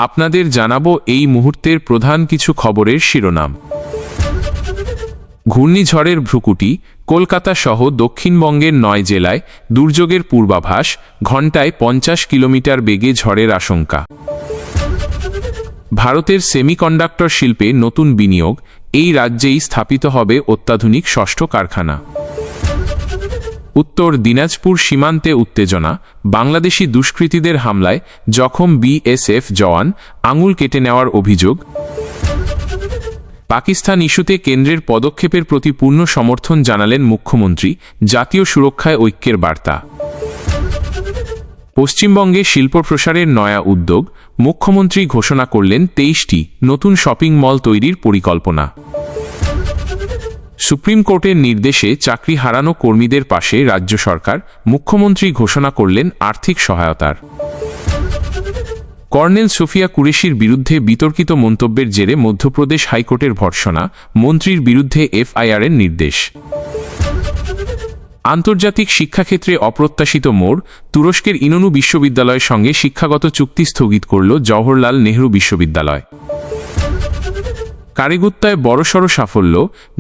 আপনাদের জানাবো এই মুহূর্তের প্রধান কিছু খবরের শিরোনাম। ঘূর্ণিঝড়ের ভ্রুকুটি, কলকাতা সহ দক্ষিণবঙ্গের 9 জেলায় দুর্যোগের পূর্বাভাস, ঘণ্টায় 50 কিলোমিটার বেগে ঝড়ের আশঙ্কা। ভারতের সেমিকন্ডাক্টর শিল্পে নতুন বিনিয়োগ, এই রাজ্যেই স্থাপিত হবে অত্যাধুনিক ষষ্ঠ কারখানা। উত্তর দিনাজপুর সীমান্তে উত্তেজনা, বাংলাদেশি দুষ্কৃতীদের হামলায় জখম বিএসএফ জওয়ান, আঙুল কেটে নেওয়ার অভিযোগ। পাকিস্তান ইস্যুতে কেন্দ্রের পদক্ষেপের প্রতি পূর্ণ সমর্থন জানালেন মুখ্যমন্ত্রী, জাতীয় সুরক্ষায় ঐক্যের বার্তা। পশ্চিমবঙ্গে শিল্প প্রসারের নয়া উদ্যোগ, মুখ্যমন্ত্রী ঘোষণা করলেন 23টি নতুন শপিং মল তৈরির পরিকল্পনা। সুপ্রিম কোর্টের নির্দেশে চাকরি হারানো কর্মীদের পাশে রাজ্য সরকার, মুখ্যমন্ত্রী ঘোষণা করলেন আর্থিক সহায়তার। কর্নেল সোফিয়া কুরেশির বিরুদ্ধে বিতর্কিত মন্তব্যের জেরে মধ্যপ্রদেশ হাইকোর্টের ভর্ৎসনা, মন্ত্রীর বিরুদ্ধে এফআইআরের নির্দেশ। আন্তর্জাতিক শিক্ষাক্ষেত্রে অপ্রত্যাশিত মোড়, তুরস্কের ইনোনু বিশ্ববিদ্যালয়ের সঙ্গে শিক্ষাগত চুক্তি স্থগিত করল জওহরলাল নেহরু বিশ্ববিদ্যালয়। কারিগুত্তায় বড়সড় সাফল্য,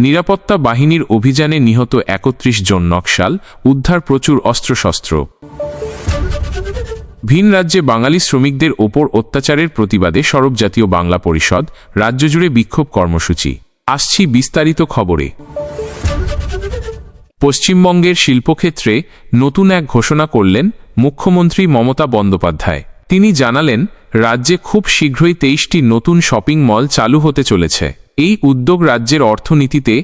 নিরাপত্তা বাহিনীর অভিযানে নিহত 31 জন নকশাল, উদ্ধার প্রচুর অস্ত্রশস্ত্র। ভিন রাজ্যে বাঙালি শ্রমিকদের ওপর অত্যাচারের প্রতিবাদে সর্বজাতীয় বাংলা পরিষদ, রাজ্যজুড়ে বিক্ষোভ কর্মসূচি। আসছি বিস্তারিত খবরে। পশ্চিমবঙ্গের শিল্পক্ষেত্রে নতুন এক ঘোষণা করলেন মুখ্যমন্ত্রী মমতা বন্দ্যোপাধ্যায়। তিনি জানালেন, রাজ্যে খুব শীঘ্রই 23টি নতুন শপিং মল চালু হতে চলেছে। এই উদ্যোগ রাজ্যের অর্থনীতিতে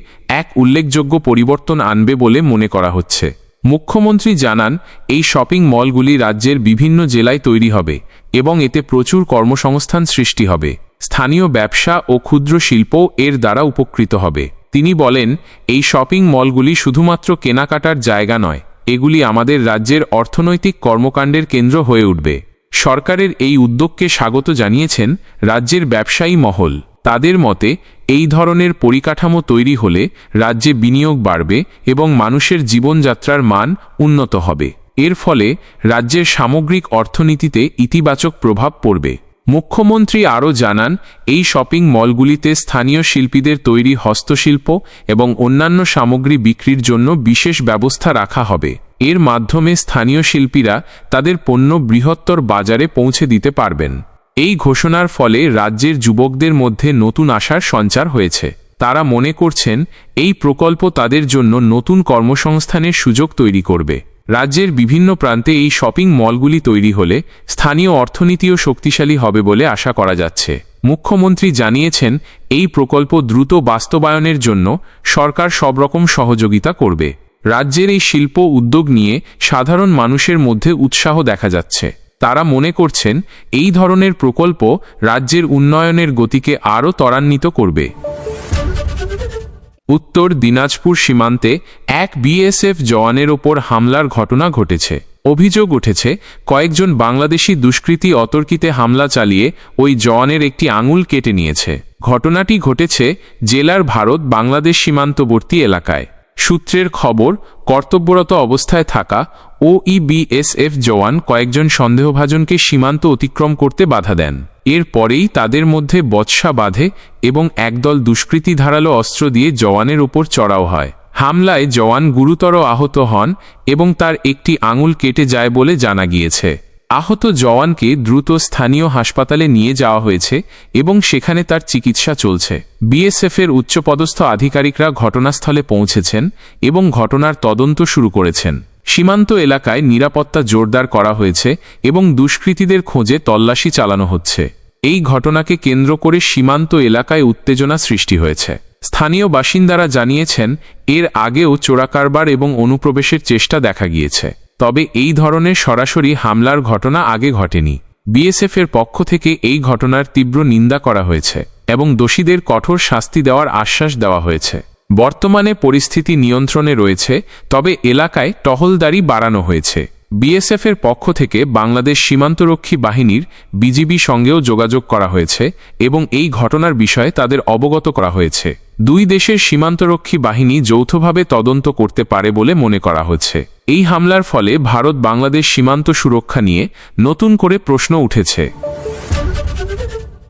এক উল্লেখযোগ্য পরিবর্তন আনবে বলে মনে করা হচ্ছে। মুখ্যমন্ত্রী জানান, এই শপিং মলগুলি রাজ্যের বিভিন্ন জেলায় তৈরি হবে এবং এতে প্রচুর কর্মসংস্থান সৃষ্টি হবে। স্থানীয় ব্যবসা ও ক্ষুদ্র শিল্পও এর দ্বারা উপকৃত হবে। তিনি বলেন, এই শপিং মলগুলি শুধুমাত্র কেনাকাটার জায়গা নয়, এগুলি আমাদের রাজ্যের অর্থনৈতিক কর্মকাণ্ডের কেন্দ্র হয়ে উঠবে। সরকারের এই উদ্যোগকে স্বাগত জানিয়েছেন রাজ্যের ব্যবসায়ী মহল। তাদের মতে, এই ধরনের পরিকাঠামো তৈরি হলে রাজ্যে বিনিয়োগ বাড়বে এবং মানুষের জীবনযাত্রার মান উন্নত হবে। এর ফলে রাজ্যের সামগ্রিক অর্থনীতিতে ইতিবাচক প্রভাব পড়বে। মুখ্যমন্ত্রী আরও জানান, এই শপিং মলগুলিতে স্থানীয় শিল্পীদের তৈরি হস্তশিল্প এবং অন্যান্য সামগ্রী বিক্রির জন্য বিশেষ ব্যবস্থা রাখা হবে। এর মাধ্যমে স্থানীয় শিল্পীরা তাদের পণ্য বৃহত্তর বাজারে পৌঁছে দিতে পারবেন। এই ঘোষণার ফলে রাজ্যের যুবকদের মধ্যে নতুন আশার সঞ্চার হয়েছে। তারা মনে করছেন, এই প্রকল্প তাদের জন্য নতুন কর্মসংস্থানের সুযোগ তৈরি করবে। রাজ্যের বিভিন্ন প্রান্তে এই শপিং মলগুলি তৈরি হলে স্থানীয় অর্থনীতিও শক্তিশালী হবে বলে আশা করা যাচ্ছে। মুখ্যমন্ত্রী জানিয়েছেন, এই প্রকল্প দ্রুত বাস্তবায়নের জন্য সরকার সব রকম সহযোগিতা করবে। রাজ্যের এই শিল্প উদ্যোগ নিয়ে সাধারণ মানুষের মধ্যে উৎসাহ দেখা যাচ্ছে। তারা মনে করছেন, এই ধরনের প্রকল্প রাজ্যের উন্নয়নের গতিকে আরও ত্বরান্বিত করবে। উত্তর দিনাজপুর সীমান্তে এক বিএসএফ জওয়ানের ওপর হামলার ঘটনা ঘটেছে। অভিযোগ উঠেছে, কয়েকজন বাংলাদেশি দুষ্কৃতী অতর্কিতে হামলা চালিয়ে ওই জওয়ানের একটি আঙুল কেটে নিয়েছে। ঘটনাটি ঘটেছে জেলার ভারত বাংলাদেশ সীমান্তবর্তী এলাকায়। সূত্রের খবর, কর্তব্যরত অবস্থায় থাকা বিএসএফ জওয়ান কয়েকজন সন্দেহভাজনকে সীমান্ত অতিক্রম করতে বাধা দেন। এর পরেই তাদের মধ্যে বচসা বাঁধে এবং একদল দুষ্কৃতী ধারালো অস্ত্র দিয়ে জওয়ানের ওপর চড়াও হয়। হামলায় জওয়ান গুরুতর আহত হন এবং তার একটি আঙুল কেটে যায় বলে জানা গিয়েছে। আহত জওয়ানকে দ্রুত স্থানীয় হাসপাতালে নিয়ে যাওয়া হয়েছে এবং সেখানে তার চিকিৎসা চলছে। বিএসএফের উচ্চপদস্থ আধিকারিকরা ঘটনাস্থলে পৌঁছেছেন এবং ঘটনার তদন্ত শুরু করেছেন। সীমান্ত এলাকায় নিরাপত্তা জোরদার করা হয়েছে এবং দুষ্কৃতীদের খোঁজে তল্লাশি চালানো হচ্ছে। এই ঘটনাকে কেন্দ্র করে সীমান্ত এলাকায় উত্তেজনা সৃষ্টি হয়েছে। স্থানীয় বাসিন্দারা জানিয়েছেন, এর আগেও চোরাকারবার এবং অনুপ্রবেশের চেষ্টা দেখা গিয়েছে, তবে এই ধরনের সরাসরি হামলার ঘটনা আগে ঘটেনি। বিএসএফের পক্ষ থেকে এই ঘটনার তীব্র নিন্দা করা হয়েছে এবং দোষীদের কঠোর শাস্তি দেওয়ার আশ্বাস দেওয়া হয়েছে। বর্তমানে পরিস্থিতি নিয়ন্ত্রণে রয়েছে, তবে এলাকায় টহলদারি বাড়ানো হয়েছে। বিএসএফের পক্ষ থেকে বাংলাদেশ সীমান্তরক্ষী বাহিনীর বিজিবি সঙ্গেও যোগাযোগ করা হয়েছে এবং এই ঘটনার বিষয়ে তাদের অবগত করা হয়েছে। দুই দেশের সীমান্তরক্ষী বাহিনী যৌথভাবে তদন্ত করতে পারে বলে মনে করা হচ্ছে। এই হামলার ফলে ভারত বাংলাদেশ সীমান্ত সুরক্ষা নিয়ে নতুন করে প্রশ্ন উঠেছে।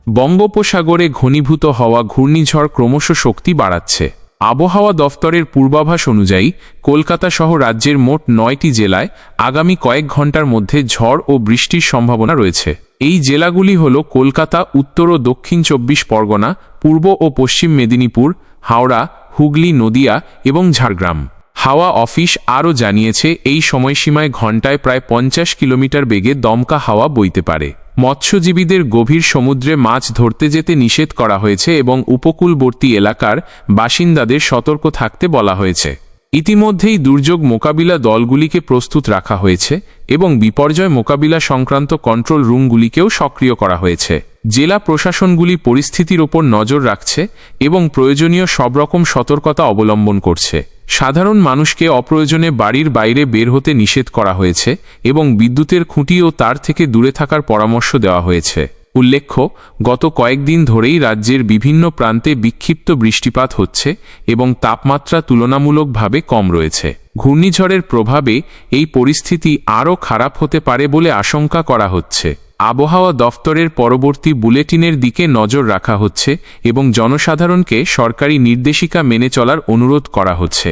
বঙ্গোপসাগরে ঘনীভূত হওয়া ঘূর্ণিঝড় ক্রমশ শক্তি বাড়াচ্ছে। আবহাওয়া দফতরের পূর্বাভাস অনুযায়ী কলকাতা সহ রাজ্যের মোট 9টি জেলায় আগামী কয়েক ঘণ্টার মধ্যে ঝড় ও বৃষ্টির সম্ভাবনা রয়েছে। এই জেলাগুলি হল কলকাতা, উত্তর ও দক্ষিণ 24 পরগনা, পূর্ব ও পশ্চিম মেদিনীপুর, হাওড়া, হুগলি, নদিয়া এবং ঝাড়গ্রাম। হাওয়া অফিস আরও জানিয়েছে, এই সময়সীমায় ঘণ্টায় প্রায় 50 কিলোমিটার বেগে দমকা হাওয়া বইতে পারে। মৎস্যজীবীদের গভীর সমুদ্রে মাছ ধরতে যেতে নিষেধ করা হয়েছে এবং উপকূলবর্তী এলাকার বাসিন্দাদের সতর্ক থাকতে বলা হয়েছে। ইতিমধ্যেই দুর্যোগ মোকাবিলা দলগুলিকে প্রস্তুত রাখা হয়েছে এবং বিপর্যয় মোকাবিলা সংক্রান্ত কন্ট্রোল রুমগুলিকেও সক্রিয় করা হয়েছে। জেলা প্রশাসনগুলি পরিস্থিতির ওপর নজর রাখছে এবং প্রয়োজনীয় সব রকম সতর্কতা অবলম্বন করছে। সাধারণ মানুষকে অপ্রয়োজনে বাড়ির বাইরে বের হতে নিষেধ করা হয়েছে এবং বিদ্যুতের খুঁটি ও তার থেকে দূরে থাকার পরামর্শ দেওয়া হয়েছে। উল্লেখ্য, গত কয়েকদিন ধরেই রাজ্যের বিভিন্ন প্রান্তে বিক্ষিপ্ত বৃষ্টিপাত হচ্ছে এবং তাপমাত্রা তুলনামূলকভাবে কম রয়েছে। ঘূর্ণিঝড়ের প্রভাবে এই পরিস্থিতি আরও খারাপ হতে পারে বলে আশঙ্কা করা হচ্ছে। আবহাওয়া দফতরের পরবর্তী বুলেটিনের দিকে নজর রাখা হচ্ছে এবং জনসাধারণকে সরকারি নির্দেশিকা মেনে চলার অনুরোধ করা হচ্ছে।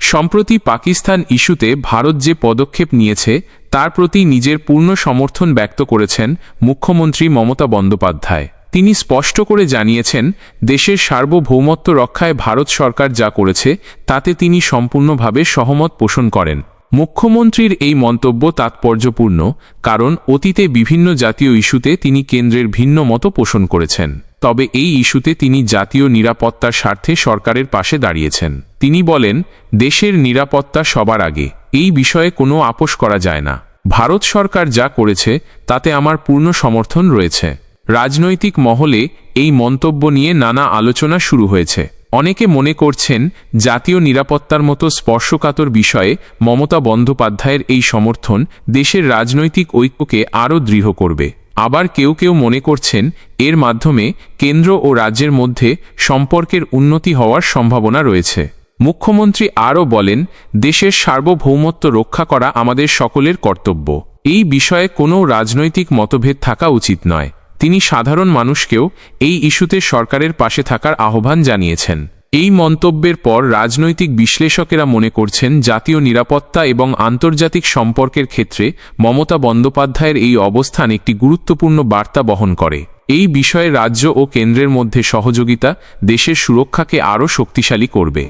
সম্প্রতি পাকিস্তান ইস্যুতে ভারত যে পদক্ষেপ নিয়েছে তার প্রতি নিজের পূর্ণ সমর্থন ব্যক্ত করেছেন মুখ্যমন্ত্রী মমতা বন্দ্যোপাধ্যায়। তিনি স্পষ্ট করে জানিয়েছেন, দেশের সার্বভৌমত্ব রক্ষায় ভারত সরকার যা করেছে তাতে তিনি সম্পূর্ণভাবে সহমত পোষণ করেন। মুখ্যমন্ত্রীর এই মন্তব্য তাৎপর্যপূর্ণ, কারণ অতীতে বিভিন্ন জাতীয় ইস্যুতে তিনি কেন্দ্রের ভিন্ন মত পোষণ করেছেন। তবে এই ইস্যুতে তিনি জাতীয় নিরাপত্তার স্বার্থে সরকারের পাশে দাঁড়িয়েছেন। তিনি বলেন, দেশের নিরাপত্তা সবার আগে, এই বিষয়ে কোনো আপোষ করা যায় না। ভারত সরকার যা করেছে তাতে আমার পূর্ণ সমর্থন রয়েছে। রাজনৈতিক মহলে এই মন্তব্য নিয়ে নানা আলোচনা শুরু হয়েছে। অনেকে মনে করছেন, জাতীয় নিরাপত্তার মতো স্পর্শকাতর বিষয়ে মমতা বন্দ্যোপাধ্যায়ের এই সমর্থন দেশের রাজনৈতিক ঐক্যকে আরও দৃঢ় করবে। আবার কেউ কেউ মনে করছেন, এর মাধ্যমে কেন্দ্র ও রাজ্যের মধ্যে সম্পর্কের উন্নতি হওয়ার সম্ভাবনা রয়েছে। মুখ্যমন্ত্রী আরও বলেন, দেশের সার্বভৌমত্ব রক্ষা করা আমাদের সকলের কর্তব্য। এই বিষয়ে কোনো রাজনৈতিক মতভেদ থাকা উচিত নয়। তিনি সাধারণ মানুষকেও এই ইস্যুতে সরকারের পাশে থাকার আহ্বান জানিয়েছেন। এই মন্তব্যের পর রাজনৈতিক বিশ্লেষকেরা মনে করছেন, জাতীয় নিরাপত্তা এবং আন্তর্জাতিক সম্পর্কের ক্ষেত্রে মমতা বন্দ্যোপাধ্যায়ের এই অবস্থান একটি গুরুত্বপূর্ণ বার্তা বহন করে। এই বিষয়ে রাজ্য ও কেন্দ্রের মধ্যে সহযোগিতা দেশের সুরক্ষাকে আরও শক্তিশালী করবে।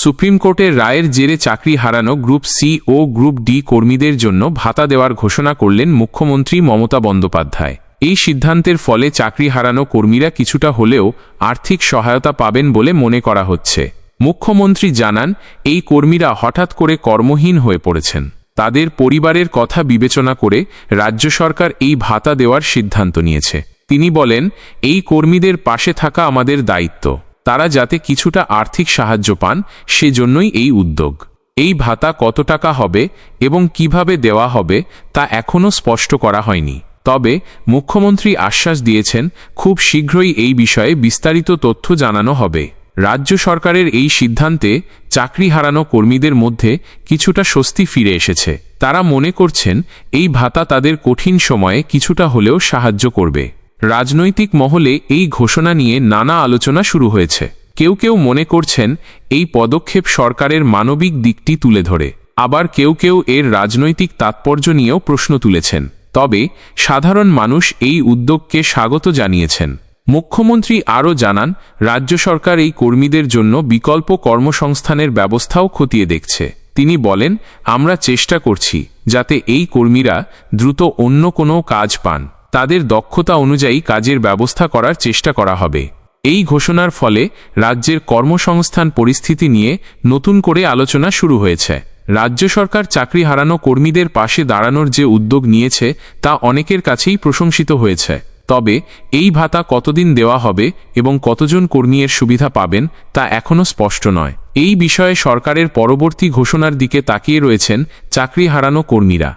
সুপ্রিম কোর্টের রায়ের জেরে চাকরি হারানো গ্রুপ সি ও গ্রুপ ডি কর্মীদের জন্য ভাতা দেওয়ার ঘোষণা করলেন মুখ্যমন্ত্রী মমতা বন্দ্যোপাধ্যায়। এই সিদ্ধান্তের ফলে চাকরি হারানো কর্মীরা কিছুটা হলেও আর্থিক সহায়তা পাবেন বলে মনে করা হচ্ছে। মুখ্যমন্ত্রী জানান, এই কর্মীরা হঠাৎ করে কর্মহীন হয়ে পড়েছেন। তাদের পরিবারের কথা বিবেচনা করে রাজ্য সরকার এই ভাতা দেওয়ার সিদ্ধান্ত নিয়েছে। তিনি বলেন, এই কর্মীদের পাশে থাকা আমাদের দায়িত্ব। তারা যাতে কিছুটা আর্থিক সাহায্য পান, সেজন্যই এই উদ্যোগ। এই ভাতা কত টাকা হবে এবং কিভাবে দেওয়া হবে তা এখনও স্পষ্ট করা হয়নি। তবে মুখ্যমন্ত্রী আশ্বাস দিয়েছেন, খুব শীঘ্রই এই বিষয়ে বিস্তারিত তথ্য জানানো হবে। রাজ্য সরকারের এই সিদ্ধান্তে চাকরি হারানো কর্মীদের মধ্যে কিছুটা স্বস্তি ফিরে এসেছে। তারা মনে করছেন, এই ভাতা তাদের কঠিন সময়ে কিছুটা হলেও সাহায্য করবে। রাজনৈতিক মহলে এই ঘোষণা নিয়ে নানা আলোচনা শুরু হয়েছে। কেউ কেউ মনে করছেন, এই পদক্ষেপ সরকারের মানবিক দিকটি তুলে ধরে। আবার কেউ কেউ এর রাজনৈতিক তাৎপর্য নিয়েও প্রশ্ন তুলেছেন। তবে সাধারণ মানুষ এই উদ্যোগকে স্বাগত জানিয়েছেন। মুখ্যমন্ত্রী আরও জানান, রাজ্য সরকার এই কর্মীদের জন্য বিকল্প কর্মসংস্থানের ব্যবস্থাও খতিয়ে দেখছে। তিনি বলেন, আমরা চেষ্টা করছি যাতে এই কর্মীরা দ্রুত অন্য কোনো কাজ পান। তাদের দক্ষতা অনুযায়ী কাজের ব্যবস্থা করার চেষ্টা করা হবে। এই ঘোষণার ফলে রাজ্যের কর্মসংস্থান পরিস্থিতি নিয়ে নতুন করে আলোচনা শুরু হয়েছে। রাজ্য সরকার চাকরি হারানো কর্মীদের পাশে দাঁড়ানোর যে উদ্যোগ নিয়েছে তা অনেকের কাছেই প্রশংসিত হয়েছে। তবে এই ভাতা কতদিন দেওয়া হবে এবং কতজন কর্মী এর সুবিধা পাবেন তা এখনও স্পষ্ট নয়। এই বিষয়ে সরকারের পরবর্তী ঘোষণার দিকে তাকিয়ে রয়েছেন চাকরি হারানো কর্মীরা।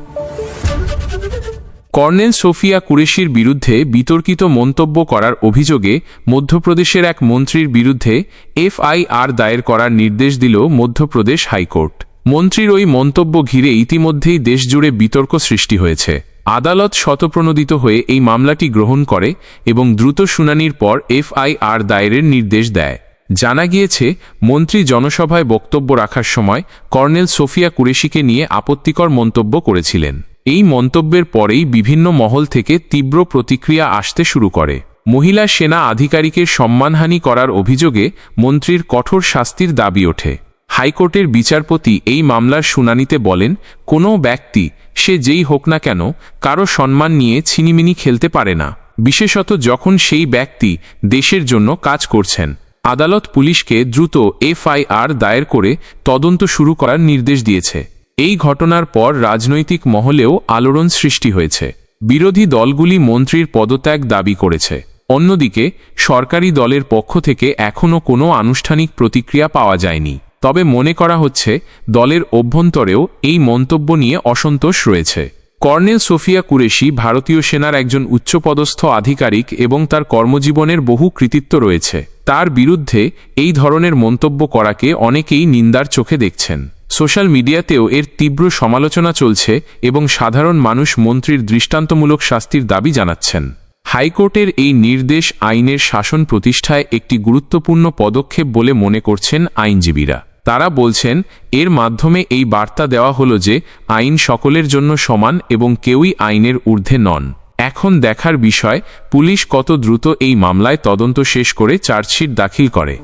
কর্নেল সোফিয়া কুরেশির বিরুদ্ধে বিতর্কিত মন্তব্য করার অভিযোগে মধ্যপ্রদেশের এক মন্ত্রীর বিরুদ্ধে এফআইআর দায়ের করার নির্দেশ দিল মধ্যপ্রদেশ হাইকোর্ট। মন্ত্রীর ওই মন্তব্য ঘিরে ইতিমধ্যেই দেশজুড়ে বিতর্ক সৃষ্টি হয়েছে। আদালত স্বতঃপ্রণোদিত হয়ে এই মামলাটি গ্রহণ করে এবং দ্রুত শুনানির পর এফআইআর দায়েরের নির্দেশ দেয়। জানা গিয়েছে, মন্ত্রী জনসভায় বক্তব্য রাখার সময় কর্নেল সোফিয়া কুরেশিকে নিয়ে আপত্তিকর মন্তব্য করেছিলেন। এই মন্তব্যের পরেই বিভিন্ন মহল থেকে তীব্র প্রতিক্রিয়া আসতে শুরু করে। মহিলা সেনা আধিকারিকের সম্মানহানি করার অভিযোগে মন্ত্রীর কঠোর শাস্তির দাবি ওঠে। হাইকোর্টের বিচারপতি এই মামলার শুনানিতে বলেন, কোনো ব্যক্তি, সে যেই হোক না কেন, কারো সম্মান নিয়ে ছিনিমিনি খেলতে পারে না, বিশেষত যখন সেই ব্যক্তি দেশের জন্য কাজ করছেন। আদালত পুলিশকে দ্রুত এফআইআর দায়ের করে তদন্ত শুরু করার নির্দেশ দিয়েছে। এই ঘটনার পর রাজনৈতিক মহলেও আলোড়ন সৃষ্টি হয়েছে। বিরোধী দলগুলি মন্ত্রীর পদত্যাগ দাবি করেছে। অন্যদিকে সরকারি দলের পক্ষ থেকে এখনও কোনো আনুষ্ঠানিক প্রতিক্রিয়া পাওয়া যায়নি। তবে মনে করা হচ্ছে, দলের অভ্যন্তরেও এই মন্তব্য নিয়ে অসন্তোষ রয়েছে। কর্নেল সোফিয়া কুরেশি ভারতীয় সেনার একজন উচ্চপদস্থ আধিকারিক এবং তার কর্মজীবনের বহু কৃতিত্ব রয়েছে। তার বিরুদ্ধে এই ধরনের মন্তব্য করাকে অনেকেই নিন্দার চোখে দেখছেন। সোশ্যাল মিডিয়াতেও এর তীব্র সমালোচনা চলছে এবং সাধারণ মানুষ মন্ত্রীর দৃষ্টান্তমূলক শাস্তির দাবি জানাচ্ছেন। হাইকোর্টের এই নির্দেশ আইনের শাসন প্রতিষ্ঠায় একটি গুরুত্বপূর্ণ পদক্ষেপ বলে মনে করছেন আইনজীবীরা। তারা বলছেন, এর মাধ্যমে এই বার্তা দেওয়া হলো যে আইন সকলের জন্য সমান এবং কেউই আইনের ঊর্ধ্বে নন। এখন দেখার বিষয়, পুলিশ কত দ্রুত এই মামলায় তদন্ত শেষ করে চার্জশিট দাখিল করে।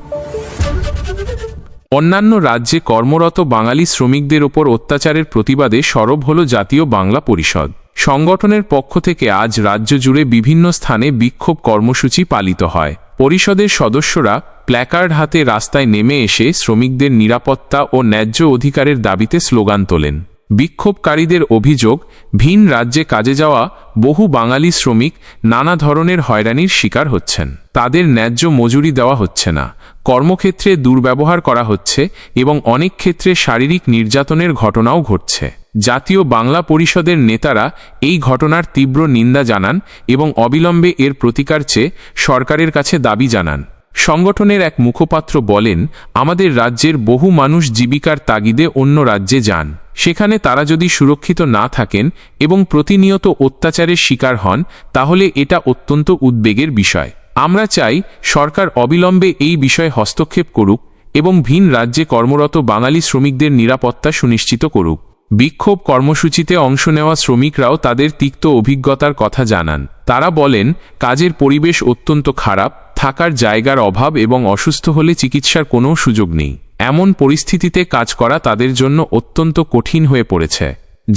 অন্যান্য রাজ্যে কর্মরত বাঙালি শ্রমিকদের ওপর অত্যাচারের প্রতিবাদে সরব হল জাতীয় বাংলা পরিষদ। সংগঠনের পক্ষ থেকে আজ রাজ্য জুড়ে বিভিন্ন স্থানে বিক্ষোভ কর্মসূচি পালিত হয়। পরিষদের সদস্যরা প্ল্যাকার্ড হাতে রাস্তায় নেমে এসে শ্রমিকদের নিরাপত্তা ও ন্যায্য অধিকারের দাবিতে স্লোগান তোলেন। বিক্ষোভকারীদের অভিযোগ, ভিন রাজ্যে কাজে যাওয়া বহু বাঙালি শ্রমিক নানা ধরনের হয়রানির শিকার হচ্ছেন। তাদের ন্যায্য মজুরি দেওয়া হচ্ছে না, কর্মক্ষেত্রে দুর্ব্যবহার করা হচ্ছে এবং অনেক ক্ষেত্রে শারীরিক নির্যাতনের ঘটনাও ঘটছে। জাতীয় বাংলা পরিষদের নেতারা এই ঘটনার তীব্র নিন্দা জানান এবং অবিলম্বে এর প্রতিকার চেয়ে সরকারের কাছে দাবি জানান। সংগঠনের এক মুখপাত্র বলেন, আমাদের রাজ্যের বহু মানুষ জীবিকার তাগিদে অন্য রাজ্যে যান। সেখানে তারা যদি সুরক্ষিত না থাকেন এবং প্রতিনিয়ত অত্যাচারের শিকার হন, তাহলে এটা অত্যন্ত উদ্বেগের বিষয়। আমরা চাই সরকার অবিলম্বে এই বিষয়ে হস্তক্ষেপ করুক এবং ভিন রাজ্যে কর্মরত বাঙালি শ্রমিকদের নিরাপত্তা সুনিশ্চিত করুক। বিক্ষোভ কর্মসূচিতে অংশ নেওয়া শ্রমিকরাও তাদের তিক্ত অভিজ্ঞতার কথা জানান। তারা বলেন, কাজের পরিবেশ অত্যন্ত খারাপ, থাকার জায়গার অভাব এবং অসুস্থ হলে চিকিৎসার কোনো সুযোগ নেই। এমন পরিস্থিতিতে কাজ করা তাদের জন্য অত্যন্ত কঠিন হয়ে পড়েছে।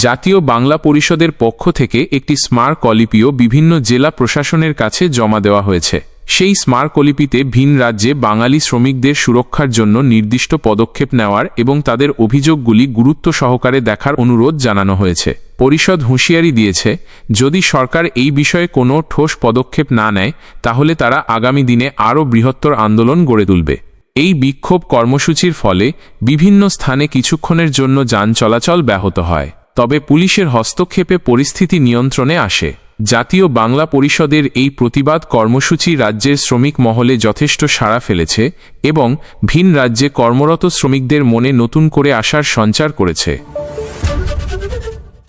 জাতীয় বাংলা পরিষদের পক্ষ থেকে একটি স্মারকলিপিও বিভিন্ন জেলা প্রশাসনের কাছে জমা দেওয়া হয়েছে। সেই স্মারকলিপিতে ভিন রাজ্যে বাঙালি শ্রমিকদের সুরক্ষার জন্য নির্দিষ্ট পদক্ষেপ নেওয়ার এবং তাদের অভিযোগগুলি গুরুত্ব সহকারে দেখার অনুরোধ জানানো হয়েছে। পরিষদ হুঁশিয়ারি দিয়েছে, যদি সরকার এই বিষয়ে কোনো ঠোস পদক্ষেপ না নেয়, তাহলে তারা আগামী দিনে আরও বৃহত্তর আন্দোলন গড়ে তুলবে। এই বিক্ষোভ কর্মসূচির ফলে বিভিন্ন স্থানে কিছুক্ষণের জন্য যান চলাচল ব্যাহত হয়, তবে পুলিশের হস্তক্ষেপে পরিস্থিতি নিয়ন্ত্রণে আসে। জাতীয় বাংলা পরিষদের এই প্রতিবাদ কর্মসূচি রাজ্যের শ্রমিক মহলে যথেষ্ট সাড়া ফেলেছে এবং ভিন রাজ্যে কর্মরত শ্রমিকদের মনে নতুন করে আশার সঞ্চার করেছে।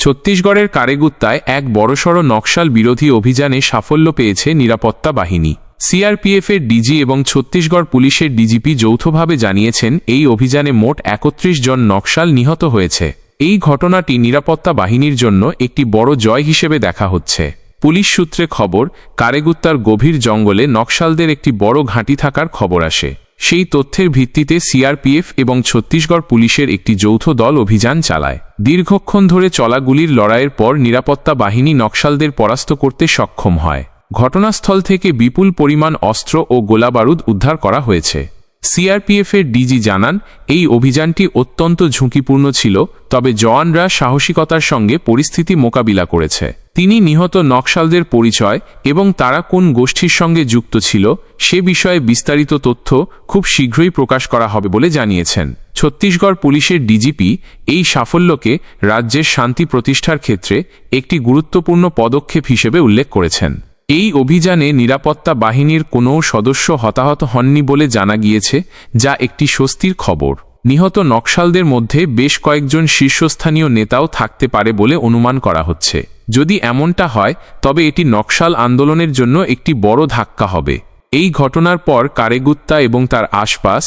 ছত্তিশগড়ের কারেগুত্তায় এক বড়সড় নকশাল বিরোধী অভিযানে সাফল্য পেয়েছে নিরাপত্তা বাহিনী। সিআরপিএফের ডিজি এবং ছত্তিশগড় পুলিশের ডিজিপি যৌথভাবে জানিয়েছেন, এই অভিযানে মোট ৩১ জন নকশাল নিহত হয়েছে। এই ঘটনাটি নিরাপত্তা বাহিনীর জন্য একটি বড় জয় হিসেবে দেখা হচ্ছে। পুলিশ সূত্রে খবর, কারেগুত্তার গভীর জঙ্গলে নকশালদের একটি বড় ঘাঁটি থাকার খবর আসে। সেই তথ্যের ভিত্তিতে সিআরপিএফ এবং ছত্তিশগড় পুলিশের একটি যৌথ দল অভিযান চালায়। দীর্ঘক্ষণ ধরে চলা গুলির লড়াইয়ের পর নিরাপত্তা বাহিনী নকশালদের পরাস্ত করতে সক্ষম হয়। ঘটনাস্থল থেকে বিপুল পরিমাণ অস্ত্র ও গোলাবারুদ উদ্ধার করা হয়েছে। সিআরপিএফের ডিজি জানান, এই অভিযানটি অত্যন্ত ঝুঁকিপূর্ণ ছিল, তবে জওয়ানরা সাহসিকতার সঙ্গে পরিস্থিতি মোকাবিলা করেছে। তিনি নিহত নকশালদের পরিচয় এবং তারা কোন গোষ্ঠীর সঙ্গে যুক্ত ছিল সে বিষয়ে বিস্তারিত তথ্য খুব শীঘ্রই প্রকাশ করা হবে বলে জানিয়েছেন। ছত্তিশগড় পুলিশের ডিজিপি এই সাফল্যকে রাজ্যের শান্তি প্রতিষ্ঠার ক্ষেত্রে একটি গুরুত্বপূর্ণ পদক্ষেপ হিসেবে উল্লেখ করেছেন। এই অভিযানে নিরাপত্তা বাহিনীর কোনো সদস্য হতাহত হননি বলে জানা গিয়েছে, যা একটি স্বস্তির খবর। নিহত নকশালদের মধ্যে বেশ কয়েকজন শীর্ষস্থানীয় নেতাও থাকতে পারে বলে অনুমান করা হচ্ছে। যদি এমনটা হয় তবে এটি নকশাল আন্দোলনের জন্য একটি বড় ধাক্কা হবে। এই ঘটনার পর কারেগুত্তা এবং তার আশপাশ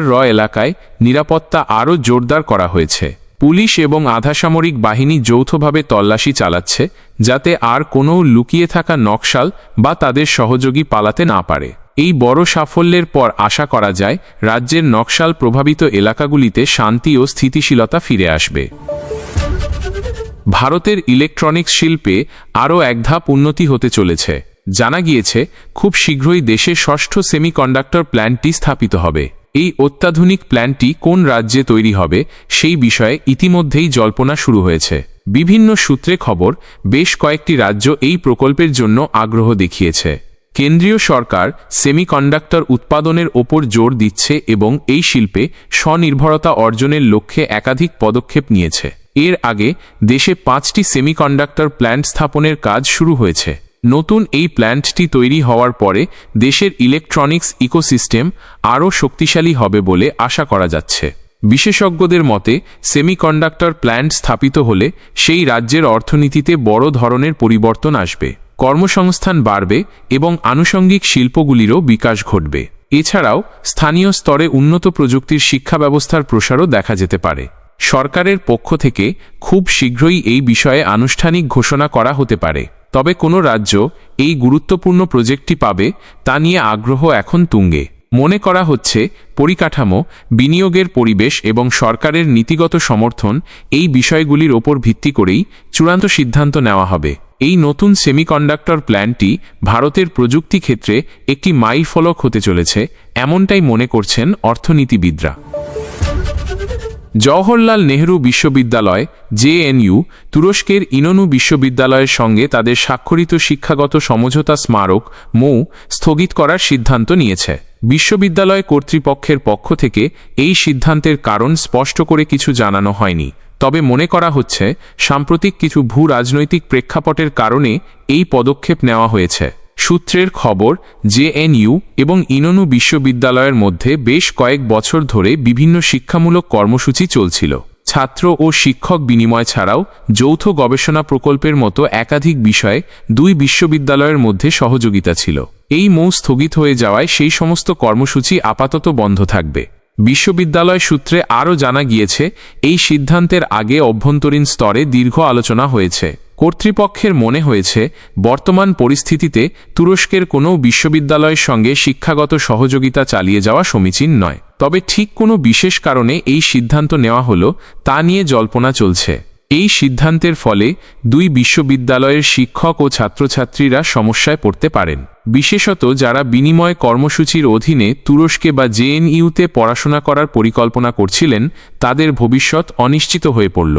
র এলাকায় নিরাপত্তা আরও জোরদার করা হয়েছে। পুলিশ এবং আধাসামরিক বাহিনী যৌথভাবে তল্লাশি চালাচ্ছে, যাতে আর কোনো লুকিয়ে থাকা নকশাল বা তাদের সহযোগী পালাতে না পারে। এই বড় সাফল্যের পর আশা করা যায় রাজ্যের নকশাল প্রভাবিত এলাকাগুলিতে শান্তি ও স্থিতিশীলতা ফিরে আসবে। ভারতের ইলেকট্রনিক্স শিল্পে আরও এক ধাপ উন্নতি হতে চলেছে। জানা গিয়েছে খুব শীঘ্রই দেশে ষষ্ঠ সেমিকন্ডাক্টর প্ল্যান্টটি স্থাপিত হবে। এই অত্যাধুনিক প্ল্যান্টটি কোন রাজ্যে তৈরি হবে সেই বিষয়ে ইতিমধ্যেই জল্পনা শুরু হয়েছে। বিভিন্ন সূত্রে খবর, বেশ কয়েকটি রাজ্য এই প্রকল্পের জন্য আগ্রহ দেখিয়েছে। কেন্দ্রীয় সরকার সেমিকন্ডাক্টর উৎপাদনের ওপর জোর দিচ্ছে এবং এই শিল্পে স্বনির্ভরতা অর্জনের লক্ষ্যে একাধিক পদক্ষেপ নিয়েছে। এর আগে দেশে 5টি সেমিকন্ডাক্টর প্ল্যান্ট স্থাপনের কাজ শুরু হয়েছে। নতুন এই প্ল্যান্টটি তৈরি হওয়ার পরে দেশের ইলেকট্রনিক্স ইকোসিস্টেম আরও শক্তিশালী হবে বলে আশা করা যাচ্ছে। বিশেষজ্ঞদের মতে সেমিকন্ডাক্টর প্ল্যান্ট স্থাপিত হলে সেই রাজ্যের অর্থনীতিতে বড় ধরনের পরিবর্তন আসবে, কর্মসংস্থান বাড়বে এবং আনুষঙ্গিক শিল্পগুলিরও বিকাশ ঘটবে। এছাড়াও স্থানীয় স্তরে উন্নত প্রযুক্তির শিক্ষা ব্যবস্থার প্রসারও দেখা যেতে পারে। সরকারের পক্ষ থেকে খুব শীঘ্রই এই বিষয়ে আনুষ্ঠানিক ঘোষণা করা হতে পারে। তবে কোনো রাজ্য এই গুরুত্বপূর্ণ প্রজেক্টটি পাবে তা নিয়ে আগ্রহ এখন তুঙ্গে। মনে করা হচ্ছে পরিকাঠামো, বিনিয়োগের পরিবেশ এবং সরকারের নীতিগত সমর্থন এই বিষয়গুলির ওপর ভিত্তি করেই চূড়ান্ত সিদ্ধান্ত নেওয়া হবে। এই নতুন সেমিকন্ডাক্টর প্ল্যান্টটি ভারতের প্রযুক্তি ক্ষেত্রে একটি মাইলফলক হতে চলেছে, এমনটাই মনে করছেন অর্থনীতিবিদরা। জওহরলাল নেহরু বিশ্ববিদ্যালয় জেএনইউ তুরস্কের ইনোনু বিশ্ববিদ্যালয়ের সঙ্গে তাদের স্বাক্ষরিত শিক্ষাগত সমঝোতা স্মারক মৌ স্থগিত করার সিদ্ধান্ত নিয়েছে। বিশ্ববিদ্যালয় কর্তৃপক্ষের পক্ষ থেকে এই সিদ্ধান্তের কারণ স্পষ্ট করে কিছু জানানো হয়নি, তবে মনে করা হচ্ছে সাম্প্রতিক কিছু ভূ রাজনৈতিক প্রেক্ষাপটের কারণে এই পদক্ষেপ নেওয়া হয়েছে। সূত্রের খবর, জেএনইউ এবং ইনোনু বিশ্ববিদ্যালয়ের মধ্যে বেশ কয়েক বছর ধরে বিভিন্ন শিক্ষামূলক কর্মসূচি চলছিল। ছাত্র ও শিক্ষক বিনিময় ছাড়াও যৌথ গবেষণা প্রকল্পের মতো একাধিক বিষয়ে দুই বিশ্ববিদ্যালয়ের মধ্যে সহযোগিতা ছিল। এই মৌ স্থগিত হয়ে যাওয়ায় সেই সমস্ত কর্মসূচি আপাতত বন্ধ থাকবে। বিশ্ববিদ্যালয় সূত্রে আরও জানা গিয়েছে এই সিদ্ধান্তের আগে অভ্যন্তরীণ স্তরে দীর্ঘ আলোচনা হয়েছে। কর্তৃপক্ষের মনে হয়েছে বর্তমান পরিস্থিতিতে তুরস্কের কোনো বিশ্ববিদ্যালয়ের সঙ্গে শিক্ষাগত সহযোগিতা চালিয়ে যাওয়া সমীচীন নয়। তবে ঠিক কোনো বিশেষ কারণে এই সিদ্ধান্ত নেওয়া হলো তা নিয়ে জল্পনা চলছে। এই সিদ্ধান্তের ফলে দুই বিশ্ববিদ্যালয়ের শিক্ষক ও ছাত্রছাত্রীরা সমস্যায় পড়তে পারেন, বিশেষত যারা বিনিময় কর্মসূচির অধীনে তুরস্কে বা জেএনইউতে পড়াশোনা করার পরিকল্পনা করছিলেন, তাদের ভবিষ্যৎ অনিশ্চিত হয়ে পড়ল।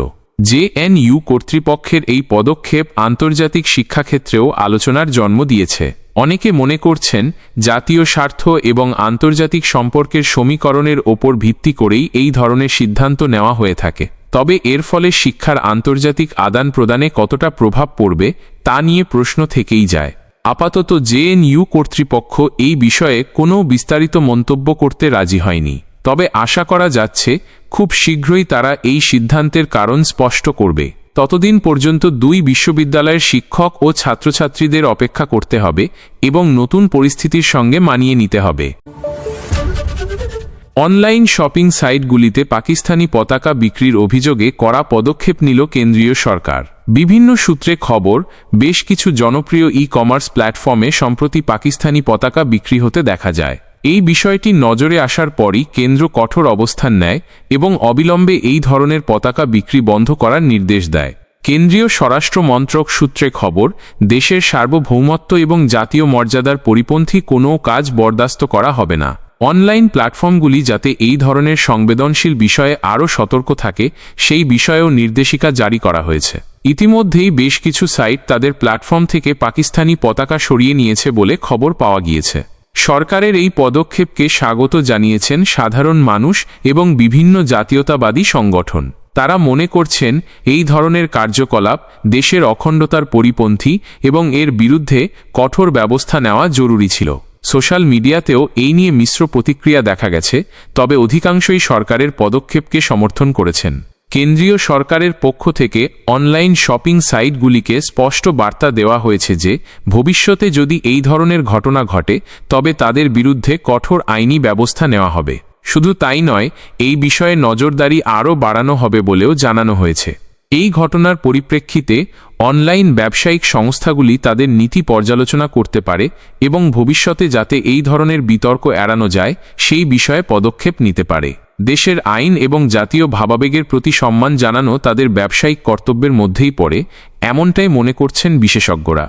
জেএনইউ কর্তৃপক্ষের এই পদক্ষেপ আন্তর্জাতিক শিক্ষাক্ষেত্রেও আলোচনার জন্ম দিয়েছে। অনেকে মনে করছেন জাতীয় স্বার্থ এবং আন্তর্জাতিক সম্পর্কের সমীকরণের ওপর ভিত্তি করেই এই ধরনের সিদ্ধান্ত নেওয়া হয়ে থাকে। তবে এর ফলে শিক্ষার আন্তর্জাতিক আদান প্রদানে কতটা প্রভাব পড়বে তা নিয়ে প্রশ্ন থেকেই যায়। আপাতত জেএনইউ কর্তৃপক্ষ এই বিষয়ে কোনো বিস্তারিত মন্তব্য করতে রাজি হয়নি, তবে আশা করা যাচ্ছে খুব শীঘ্রই তারা এই সিদ্ধান্তের কারণ স্পষ্ট করবে। ততদিন পর্যন্ত দুই বিশ্ববিদ্যালয়ের শিক্ষক ও ছাত্রছাত্রীদের অপেক্ষা করতে হবে এবং নতুন পরিস্থিতির সঙ্গে মানিয়ে নিতে হবে। অনলাইন শপিং সাইটগুলিতে পাকিস্তানি পতাকা বিক্রির অভিযোগে কড়া পদক্ষেপ নিল কেন্দ্রীয় সরকার। বিভিন্ন সূত্রে খবর, বেশ কিছু জনপ্রিয় ই-কমার্স প্ল্যাটফর্মে সম্প্রতি পাকিস্তানি পতাকা বিক্রি হতে দেখা যায়। এই বিষয়টি নজরে আসার পরই কেন্দ্র কঠোর অবস্থান নেয় এবং অবিলম্বে এই ধরনের পতাকা বিক্রি বন্ধ করার নির্দেশ দেয়। কেন্দ্রীয় স্বরাষ্ট্র মন্ত্রক সূত্রে খবর, দেশের সার্বভৌমত্ব এবং জাতীয় মর্যাদার পরিপন্থী কোনো কাজ বরদাস্ত করা হবে না। অনলাইন প্ল্যাটফর্মগুলি যাতে এই ধরনের সংবেদনশীল বিষয়ে আরও সতর্ক থাকে সেই বিষয়েও নির্দেশিকা জারি করা হয়েছে। ইতিমধ্যেই বেশ কিছু সাইট তাদের প্ল্যাটফর্ম থেকে পাকিস্তানি পতাকা সরিয়ে নিয়েছে বলে খবর পাওয়া গিয়েছে। সরকারের এই পদক্ষেপকে স্বাগত জানিয়েছেন সাধারণ মানুষ এবং বিভিন্ন জাতীয়তাবাদী সংগঠন। তারা মনে করছেন এই ধরনের কার্যকলাপ দেশের অখণ্ডতার পরিপন্থী এবং এর বিরুদ্ধে কঠোর ব্যবস্থা নেওয়া জরুরি ছিল। সোশ্যাল মিডিয়াতেও এই নিয়ে মিশ্র প্রতিক্রিয়া দেখা গেছে, তবে অধিকাংশই সরকারের পদক্ষেপকে সমর্থন করেছেন। কেন্দ্রীয় সরকারের পক্ষ থেকে অনলাইন শপিং সাইটগুলিকে স্পষ্ট বার্তা দেওয়া হয়েছে যে ভবিষ্যতে যদি এই ধরনের ঘটনা ঘটে তবে তাদের বিরুদ্ধে কঠোর আইনি ব্যবস্থা নেওয়া হবে। শুধু তাই নয়, এই বিষয়ে নজরদারি আরও বাড়ানো হবে বলেও জানানো হয়েছে। এই ঘটনার পরিপ্রেক্ষিতে অনলাইন ব্যবসায়িক সংস্থাগুলি তাদের নীতি পর্যালোচনা করতে পারে এবং ভবিষ্যতে যাতে এই ধরনের বিতর্ক এড়ানো যায় সেই বিষয়ে পদক্ষেপ নিতে পারে। দেশের আইন এবং জাতীয় ভাবাবেগের প্রতি সম্মান জানানো তাদের ব্যবসায়িক কর্তব্যের মধ্যেই পড়ে, এমনটাই মনে করছেন বিশেষজ্ঞরা।